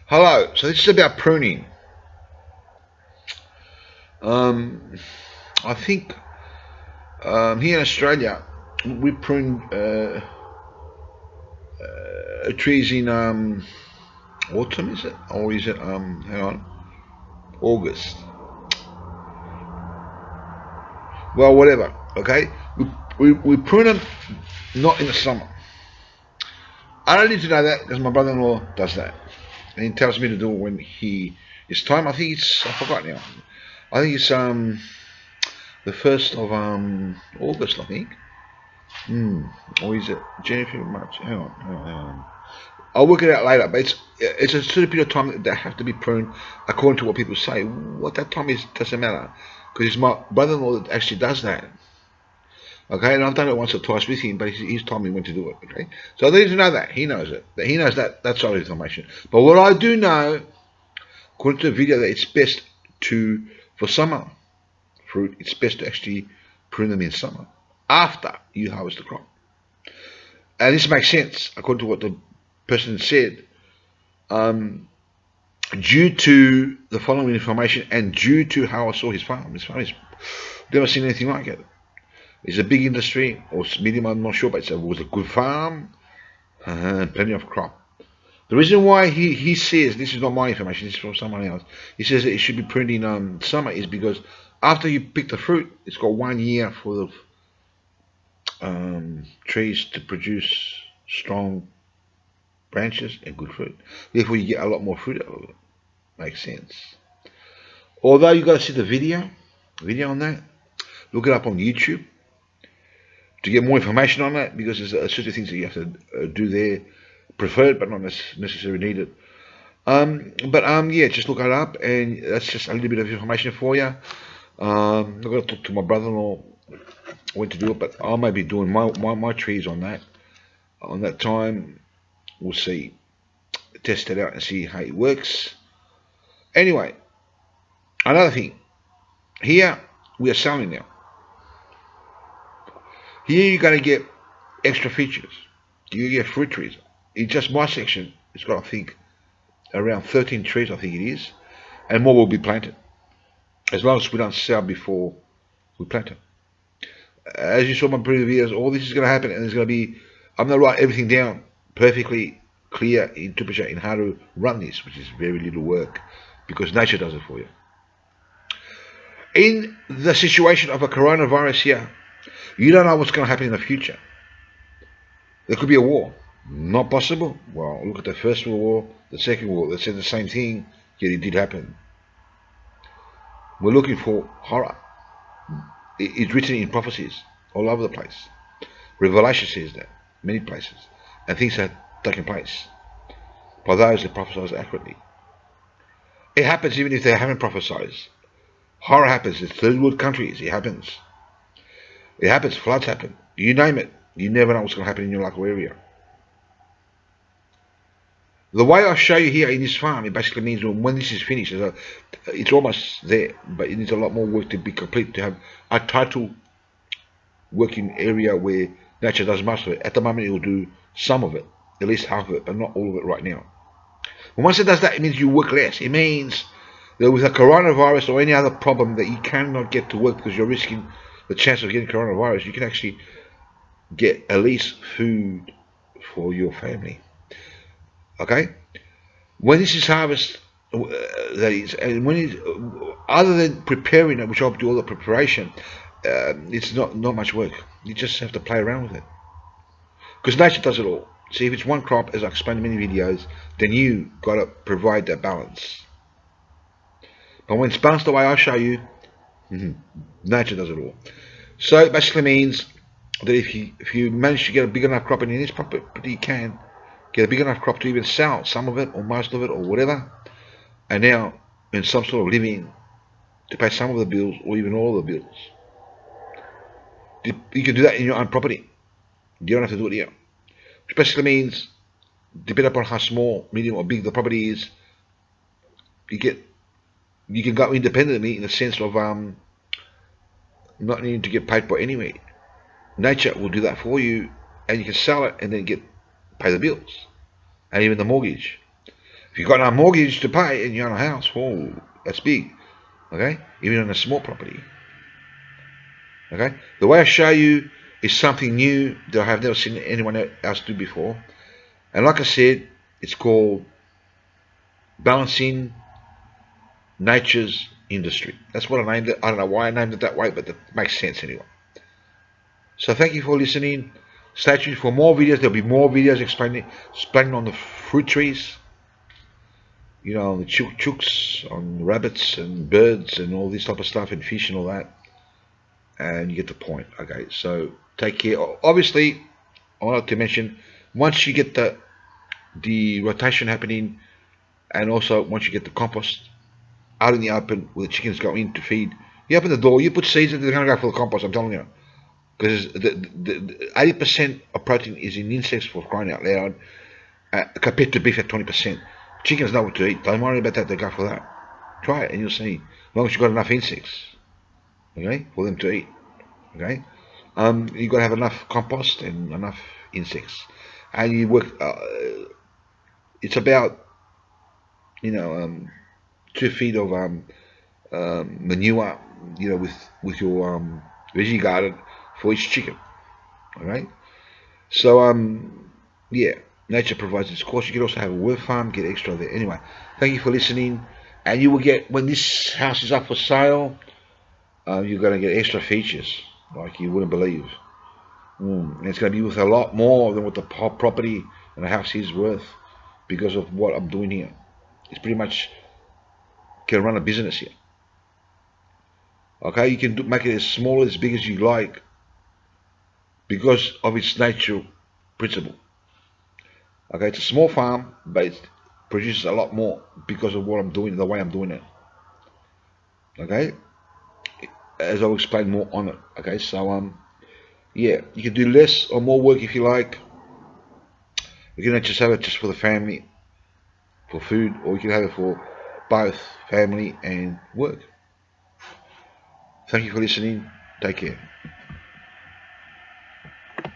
Hello, so this is about pruning. Um, I think here in Australia we prune trees in autumn, is it? Or is it, hang on, August? Well, whatever, okay? We prune them not in the summer. I don't need to know that because my brother-in-law does that. And he tells me to do it when it's time. I think I forgot now. I think it's the 1st of August, I think. Or is it January, March? Hang on. I'll work it out later, but it's a certain period of time that they have to be pruned according to what people say. What that time is doesn't matter, because it's my brother-in-law that actually does that. Okay, and I've done it once or twice with him, but he's told me when to do it. Okay, so I need to know that he knows it. That he knows that sort of information. But what I do know, according to the video, that it's best for summer fruit, it's best to actually prune them in summer after you harvest the crop. And this makes sense according to what the person said. Due to the following information and due to how I saw his farm is never seen anything like it. It's a big industry or medium, I'm not sure, but it was a good farm, plenty of crop. The reason why he says, this is not my information, this is from someone else, he says that it should be pruned in summer is because after you pick the fruit, it's got 1 year for the trees to produce strong branches and good fruit. Therefore, you get a lot more fruit out of it. Makes sense. Although you got to see the video on that, look it up on YouTube to get more information on that, because there's certain things that you have to do there, preferred but not necessarily needed. Yeah, just look it up, and that's just a little bit of information for you. I'm going to talk to my brother-in-law when to do it, but I may be doing my trees on that time. We'll see, test it out and see how it works. Anyway, another thing, here we are selling now. Here you're going to get extra features. You get fruit trees. In just my section, it's got, I think, around 13 trees, I think it is, and more will be planted, as long as we don't sell before we plant them. As you saw in my previous videos, all this is going to happen, and there's going to be, I'm going to write everything down perfectly clear interpretation in how to run this, which is very little work, because nature does it for you. In the situation of a coronavirus here, you don't know what's going to happen in the future. There could be a war. Not possible? Well, look at the First World War, the Second World War. They said the same thing, yet it did happen. We're looking for horror. It's written in prophecies all over the place. Revelation says that, many places. And things have taken place by those that prophesy accurately. It happens even if they haven't prophesied. Horror happens in third world countries. It happens. It happens. Floods happen. You name it. You never know what's going to happen in your local area. The way I show you here in this farm, it basically means when this is finished, it's almost there, but it needs a lot more work to be complete, to have a total working area where nature does most of it. At the moment, it will do some of it, at least half of it, but not all of it right now. And once it does that, it means you work less. It means that with a coronavirus or any other problem that you cannot get to work because you're risking the chance of getting coronavirus, you can actually get at least food for your family. Okay? When this is harvest, that is, and when it, other than preparing it, which I'll do all the preparation, it's not much work. You just have to play around with it, because nature does it all. See, if it's one crop, as I explained in many videos, then you got to provide that balance. But when it's balanced the way I show you, nature does it all. So it basically means that if you manage to get a big enough crop, and in this property you can get a big enough crop to even sell some of it or most of it or whatever, and now in some sort of living to pay some of the bills or even all of the bills. You can do that in your own property. You don't have to do it here. Which basically means, depending upon how small, medium or big the property is, you can go independently in the sense of not needing to get paid for anyway. Nature will do that for you, and you can sell it and then pay the bills and even the mortgage. If you've got no mortgage to pay and you own a house, oh, that's big. Okay, even on a small property. Okay, the way I show you is something new that I have never seen anyone else do before. And like I said, it's called Balancing Nature's Industry. That's what I named it. I don't know why I named it that way, but that makes sense anyway. So thank you for listening. Stay tuned for more videos. There'll be more videos explaining on the fruit trees, you know, on the chooks, on rabbits and birds and all this type of stuff and fish and all that. And you get the point. Okay, so take care. Obviously, I wanted to mention, once you get the rotation happening, and also once you get the compost out in the open where the chickens go in to feed, you open the door, you put seeds in, they're going to go for the compost, I'm telling you. Because the 80% of protein is in insects, for crying out loud, compared to beef at 20%. Chickens know what to eat. Don't worry about that, they go for that. Try it and you'll see. As long as you've got enough insects, okay, for them to eat. Okay, you've got to have enough compost and enough insects. And you work, it's about, 2 feet of manure, with your veggie garden for each chicken. All right. So yeah, nature provides its course. You can also have a worm farm, get extra there. Anyway, thank you for listening, and you will get, when this house is up for sale, you're going to get extra features like you wouldn't believe. And it's going to be worth a lot more than what the property and the house is worth because of what I'm doing here. It's pretty much can run a business here. Okay, you can make it as small as big as you like because of its natural principle. Okay, it's a small farm, but it produces a lot more because of what I'm doing, the way I'm doing it. Okay, as I'll explain more on it. Okay, so yeah, you can do less or more work if you like. You can just have it just for the family, for food, or you can have it for both family and work. Thank you for listening. Take care.